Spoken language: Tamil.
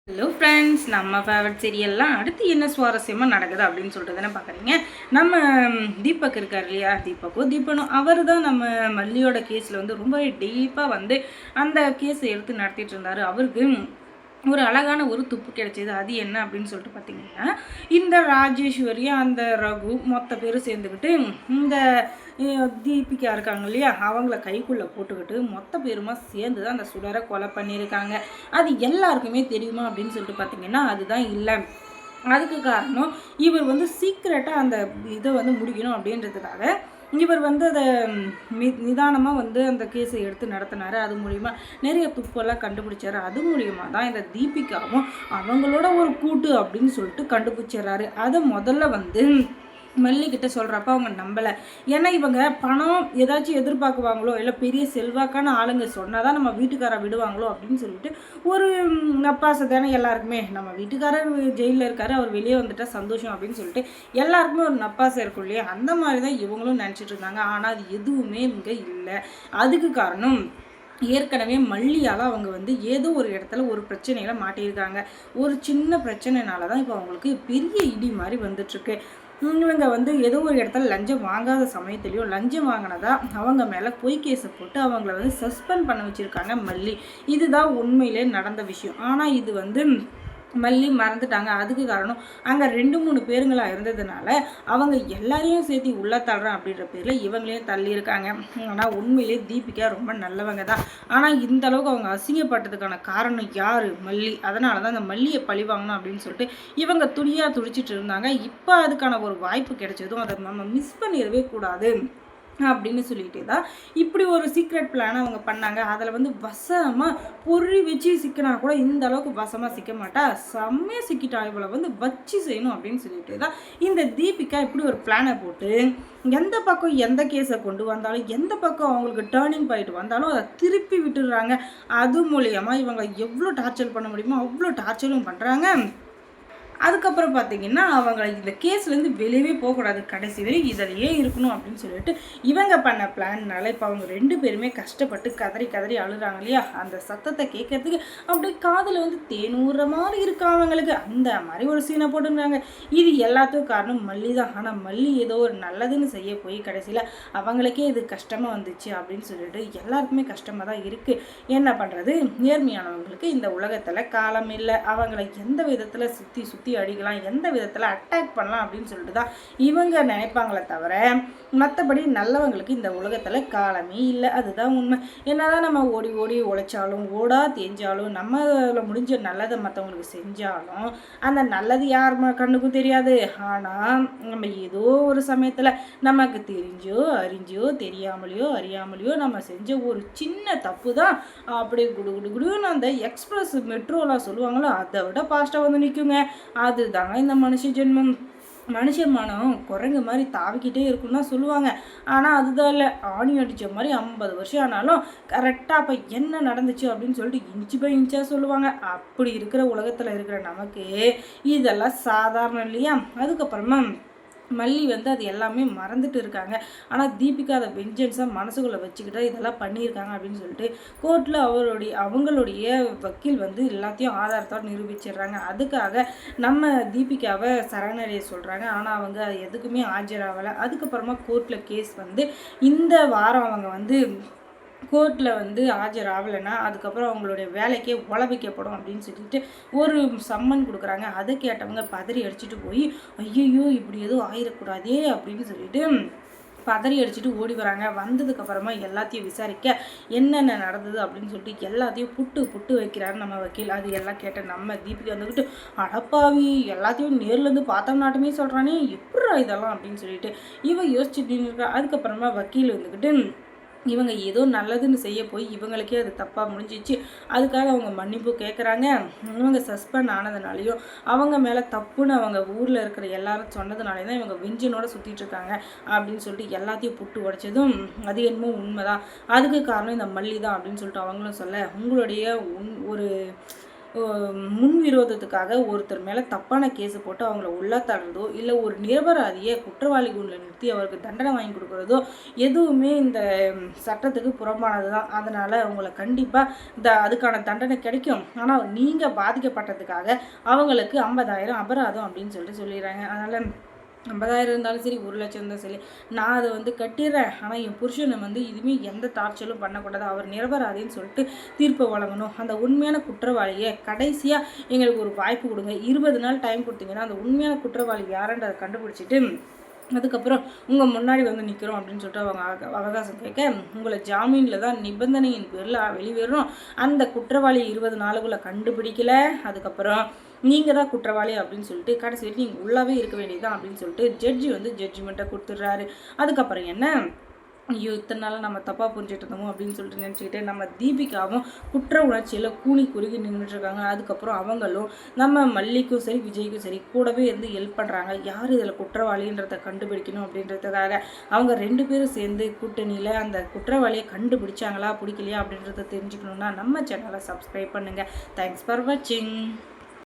ஹலோ ஃப்ரெண்ட்ஸ், நம்ம ஃபேவரட் சீரியல்லாம் அடுத்து என்ன சுவாரஸ்யமாக நடக்குது அப்படின்னு சொல்லிட்டு தானே பார்க்குறீங்க. நம்ம தீபக் இருக்கார் இல்லையா, தீபனும் அவர் தான் நம்ம மல்லியோட கேஸில் வந்து ரொம்ப டீப்பாக வந்து அந்த கேஸை எடுத்து நடத்திட்டு இருந்தார். அவருக்கு ஒரு அழகான ஒரு துப்பு கிடைச்சிது. அது என்ன அப்படின்னு சொல்லிட்டு பார்த்தீங்கன்னா, இந்த ராஜேஸ்வரி அந்த ரகு மொத்த பேரும் சேர்ந்துக்கிட்டு இந்த தீபிகா இருக்காங்க இல்லையா, அவங்கள கைக்குள்ளே போட்டுக்கிட்டு மொத்த பேருமா சேர்ந்து தான் அந்த சுடரை கொலை பண்ணியிருக்காங்க. அது எல்லாருக்குமே தெரியுமா அப்படின்னு சொல்லிட்டு பார்த்தீங்கன்னா, அதுதான் இல்லை. அதுக்கு காரணம் இவர் வந்து சீக்ரெட்டாக அந்த இதை வந்து முடிக்கணும் அப்படின்றதுக்காக இவர் வந்து அதை நிதானமாக வந்து அந்த கேஸை எடுத்து நடத்தினார். அது மூலிமா நிறைய துப்பெல்லாம் கண்டுபிடிச்சாரு. அது மூலிமா தான் இந்த தீபிகாவும் அவங்களோட ஒரு கூட்டு அப்படின்னு சொல்லிட்டு கண்டுபிடிச்சிடறாரு. அதை முதல்ல வந்து மல்லிகிட்ட சொல்கிறப்ப அவங்க நம்பலை. ஏன்னா இவங்க பணம் ஏதாச்சும் எதிர்பார்க்குவாங்களோ, இல்லை பெரிய செல்வாக்கான ஆளுங்க சொன்னால் தான் நம்ம வீட்டுக்காரை விடுவாங்களோ அப்படின்னு சொல்லிட்டு ஒரு நப்பாசை தானே எல்லாருக்குமே. நம்ம வீட்டுக்காரர் ஜெயிலில் இருக்காரு, அவர் வெளியே வந்துட்டால் சந்தோஷம் அப்படின்னு சொல்லிட்டு எல்லாருக்குமே ஒரு நப்பாசை இருக்கும் இல்லையா, அந்த மாதிரி தான் இவங்களும் நினச்சிட்டு இருந்தாங்க. ஆனால் அது எதுவுமே இங்கே இல்லை. அதுக்கு காரணம் ஏற்கனவே மல்லியால் அவங்க வந்து ஏதோ ஒரு இடத்துல ஒரு பிரச்சனையில் மாட்டியிருக்காங்க. ஒரு சின்ன பிரச்சனைனால தான் இப்போ அவங்களுக்கு பெரிய இடி மாதிரி வந்துட்டுருக்கு. இவங்க வந்து ஏதோ ஒரு இடத்துல லஞ்சம் வாங்காத சமயத்துலேயும் லஞ்சம் வாங்கினதா அவங்க மேலே பொய் கேஸை போட்டு அவங்கள வந்து சஸ்பெண்ட் பண்ண வச்சுருக்காங்க மல்லி. இதுதான் உண்மையிலே நடந்த விஷயம். ஆனால் இது வந்து மல்லி மறந்துட்டாங்க. அதுக்கு காரணம் அங்கே 2-3 பேருங்களாக இருந்ததுனால அவங்க எல்லாரையும் சேர்த்து உள்ளே தள்ளுறேன் அப்படின்ற பேரில் இவங்களையும் தள்ளியிருக்காங்க. ஆனால் உண்மையிலே தீபிகா ரொம்ப நல்லவங்க தான். ஆனால் இந்த அளவுக்கு அவங்க அசிங்கப்பட்டதுக்கான காரணம் யார்? மல்லி. அதனால தான் அந்த மல்லியை பழி வாங்கணும் அப்படின்னு சொல்லிட்டு இவங்க துடியாக துடிச்சிட்டு இருந்தாங்க. இப்போ அதுக்கான ஒரு வாய்ப்பு கிடைச்சதும் அதை நம்ம மிஸ் பண்ணிடவே கூடாது அப்படின்னு சொல்லிட்டு தான் இப்படி ஒரு சீக்ரெட் பிளான் அவங்க பண்ணாங்க. அதில் வந்து வசமாக பொறி வச்சு சிக்கினா கூட இந்த அளவுக்கு வசமாக சிக்க மாட்டா, செம்மையாக சிக்கிட்டா. இவளை வந்து வச்சு செய்யணும் அப்படின்னு சொல்லிட்டு தான் இந்த தீபிகா இப்படி ஒரு பிளானை போட்டு எந்த பக்கம் எந்த கேஸை கொண்டு வந்தாலும், எந்த பக்கம் அவங்களுக்கு டேர்னிங் பாயிண்ட் வந்தாலும் அதை திருப்பி விட்டுடுறாங்க. அது மூலியமாக இவங்களை எவ்வளோ டார்ச்சர் பண்ண முடியுமோ அவ்வளோ டார்ச்சரும் பண்ணுறாங்க. அதுக்கப்புறம் பார்த்தீங்கன்னா அவங்க இந்த கேஸ்லேருந்து வெளியவே போகக்கூடாது, கடைசி வரை இதிலேயே இருக்கணும் அப்படின்னு சொல்லிட்டு இவங்க பண்ண பிளான்னால இப்போ அவங்க 2 பேருமே கஷ்டப்பட்டு கதறி கதறி அழுறாங்க இல்லையா, அந்த சத்தத்தை கேட்கறதுக்கு அப்படியே காதில் வந்து தேனூற மாதிரி இருக்கா அவங்களுக்கு. அந்த மாதிரி ஒரு சீனை போட்டுருந்தாங்க. இது எல்லாத்துக்கும் காரணம் மல்லி தான். ஆனால் மல்லி ஏதோ ஒரு நல்லதுன்னு செய்ய போய் கடைசியில் அவங்களுக்கே இது கஷ்டமாக வந்துச்சு அப்படின்னு சொல்லிட்டு எல்லாருக்குமே கஷ்டமாக தான் இருக்குது. என்ன பண்ணுறது, நேர்மையானவங்களுக்கு இந்த உலகத்தில் காலம் இல்லை. அவங்களை எந்த விதத்தில் சுற்றி அடிக்கலாம், எந்த விதத்தில் அட்டாக் பண்ணலாம் அப்படின்னு சொல்லிட்டு தான் இவங்க நினைப்பாங்களே தவிர மற்றபடி நல்லவங்களுக்கு இந்த உலகத்தில் காலமே இல்லை. அதுதான் உண்மை. என்னதான் நம்ம ஓடி ஓடி உழைச்சாலும் ஓடா தேஞ்சாலும் நம்மள முடிஞ்ச நல்லதை மற்றவங்களுக்கு செஞ்சாலும் அந்த நல்லது யார் கண்ணுக்கும் தெரியாது. ஆனால் நம்ம ஏதோ ஒரு சமயத்தில் நமக்கு தெரிஞ்சோ அறிஞ்சோ தெரியாமலையோ அறியாமலையோ நம்ம செஞ்ச ஒரு சின்ன தப்பு தான் அப்படியே குடுன்னு அந்த எக்ஸ்பிரஸ் மெட்ரோலாம் சொல்லுவாங்களோ அதை விட ஃபாஸ்ட்டாக வந்து நிற்குங்க. அதுதாங்க இந்த மனுஷ ஜென்மம். மனுஷ மனம் குரங்கு மாதிரி தாவிக்கிட்டே இருக்குன்னு தான் சொல்லுவாங்க. ஆனால் அதுதான் இல்லை, ஆணி அடித்த மாதிரி 50 வருஷம் ஆனாலும் கரெக்டாக அப்போ என்ன நடந்துச்சு அப்படின்னு சொல்லிட்டு இன்ச்சு பை இன்ச்சாக சொல்லுவாங்க. அப்படி இருக்கிற உலகத்தில் இருக்கிற நமக்கு இதெல்லாம் சாதாரணம் இல்லையா. அதுக்கப்புறமா மல்லி வந்து அது எல்லாமே மறந்துட்டு இருக்காங்க. ஆனால் தீபிகா அதை வெஞ்சன்ஸாக மனசுக்குள்ளே வச்சுக்கிட்டா இதெல்லாம் பண்ணியிருக்காங்க அப்படின்னு சொல்லிட்டு கோர்ட்டில் அவங்களுடைய வக்கீல் வந்து எல்லாத்தையும் ஆதாரத்தோடு நிரூபிச்சிடுறாங்க. அதுக்காக நம்ம தீபிகாவை சரணடைய சொல்கிறாங்க. ஆனால் அவங்க எதுக்குமே ஆஜராகலை. அதுக்கப்புறமா கோர்ட்டில் கேஸ் வந்து இந்த வாரம் அவங்க வந்து கோர்ட்டில் வந்து ஆஜர் ஆகலைன்னா அதுக்கப்புறம் அவங்களுடைய வேலைக்கே உழவிக்கப்படும் அப்படின்னு சொல்லிட்டு ஒரு சம்மன் கொடுக்குறாங்க. அதை கேட்டவங்க பதறி அடிச்சுட்டு போய் ஐயோ இப்படி எதுவும் ஆயிடக்கூடாதே அப்படின்னு சொல்லிட்டு பதறி அடிச்சுட்டு ஓடி வராங்க. வந்ததுக்கப்புறமா எல்லாத்தையும் விசாரிக்க என்னென்ன நடந்தது அப்படின்னு சொல்லிட்டு எல்லாத்தையும் புட்டு வைக்கிறாரு நம்ம வக்கீல். அது எல்லாம் கேட்ட நம்ம தீபிகா வந்துக்கிட்டு அடப்பாவி எல்லாத்தையும் நேர்லேருந்து பார்த்தோம்னாட்டுமே சொல்கிறானே எப்படா இதெல்லாம் அப்படின்னு சொல்லிட்டு இவ யோசிச்சுட்டு இருக்கா. அதுக்கப்புறமா வக்கீல் வந்துக்கிட்டு இவங்க ஏதோ நல்லதுன்னு செய்ய போய் இவங்களுக்கே அது தப்பாக முடிஞ்சிச்சு. அதுக்காக அவங்க மன்னிப்பு கேட்குறாங்க. இவங்க சஸ்பெண்ட் ஆனதுனாலையும் அவங்க மேலே தப்புன்னு அவங்க ஊரில் இருக்கிற எல்லாரும் சொன்னதுனாலே தான் இவங்க வெஞ்சனோட சுற்றிட்டு இருக்காங்க அப்படின்னு சொல்லிட்டு எல்லாத்தையும் புட்டு உடைச்சதும் அது என்னமோ உண்மைதான், அதுக்கு காரணம் இந்த மல்லி தான் அப்படின்னு சொல்லிட்டு அவங்களும் சொல்ல உங்களுடைய ஒரு முன்விரோதத்துக்காக ஒருத்தர் மேலே தப்பான கேஸு போட்டு அவங்கள உள்ளே தள்ளுறதோ இல்லை ஒரு நிரபராதியை குற்றவாளி குண்டில் நிறுத்தி அவருக்கு தண்டனை வாங்கி கொடுக்குறதோ எதுவுமே இந்த சட்டத்துக்கு புறம்பானது தான். அதனால் அவங்கள கண்டிப்பாக அதுக்கான தண்டனை கிடைக்கும். ஆனால் நீங்கள் பாதிக்கப்பட்டதுக்காக அவங்களுக்கு 50,000 அபராதம் அப்படின்னு சொல்லிடுறாங்க. அதனால் 50,000 இருந்தாலும் சரி 1,00,000 இருந்தாலும் சரி நான் அதை கட்டிடுறேன். ஆனால் என் புருஷனை இதுவுமே எந்த டார்ச்சலும் பண்ணக்கூடாது, அவர் நிரபராதின்னு சொல்லிட்டு தீர்ப்பை வழங்கணும். அந்த உண்மையான குற்றவாளியை கடைசியாக எங்களுக்கு ஒரு வாய்ப்பு கொடுங்க. 20 நாள் டைம் கொடுத்தீங்கன்னா அந்த உண்மையான குற்றவாளி யாருன்றதை கண்டுபிடிச்சிட்டு அதுக்கப்புறம் உங்கள் முன்னாடி நிற்கிறோம் அப்படின்னு சொல்லிட்டு அவங்க அவகாசம் கேட்க உங்களை ஜாமீனில் தான் நிபந்தனையின் பேரில் வெளிவரணும். அந்த குற்றவாளி 20 நாளுக்குள்ளே கண்டுபிடிக்கல அதுக்கப்புறம் நீங்கள் தான் குற்றவாளி அப்படின்னு சொல்லிட்டு கடைசி வரைக்கும் நீங்கள் உள்ளாவே இருக்க வேண்டியதுதான் அப்படின்னு சொல்லிட்டு ஜட்ஜி ஜட்ஜ்மெண்ட்டை கொடுத்துட்றாரு. அதுக்கப்புறம் என்ன, ஐயோ இத்தனை நாளாக நம்ம தப்பாக புரிஞ்சுட்டு இருந்தோமோ அப்படின்னு சொல்லிட்டு நினச்சிக்கிட்டு நம்ம தீபிகாவும் குற்ற உணர்ச்சியில் கூனி குறுகி நின்றுட்டுருக்காங்க. அதுக்கப்புறம் அவங்களும் நம்ம மல்லிக்கும் சரி விஜய்க்கும் சரி கூடவே ஹெல்ப் பண்ணுறாங்க. யார் இதில் குற்றவாளின்றதை கண்டுபிடிக்கணும் அப்படின்றதுக்காக அவங்க 2 பேரும் சேர்ந்து கூட்டணியில் அந்த குற்றவாளியை கண்டுபிடிச்சாங்களா பிடிக்கலையா அப்படின்றத தெரிஞ்சுக்கணுன்னா நம்ம சேனலை சப்ஸ்கிரைப் பண்ணுங்கள். தேங்க்ஸ் ஃபார் வாட்சிங்.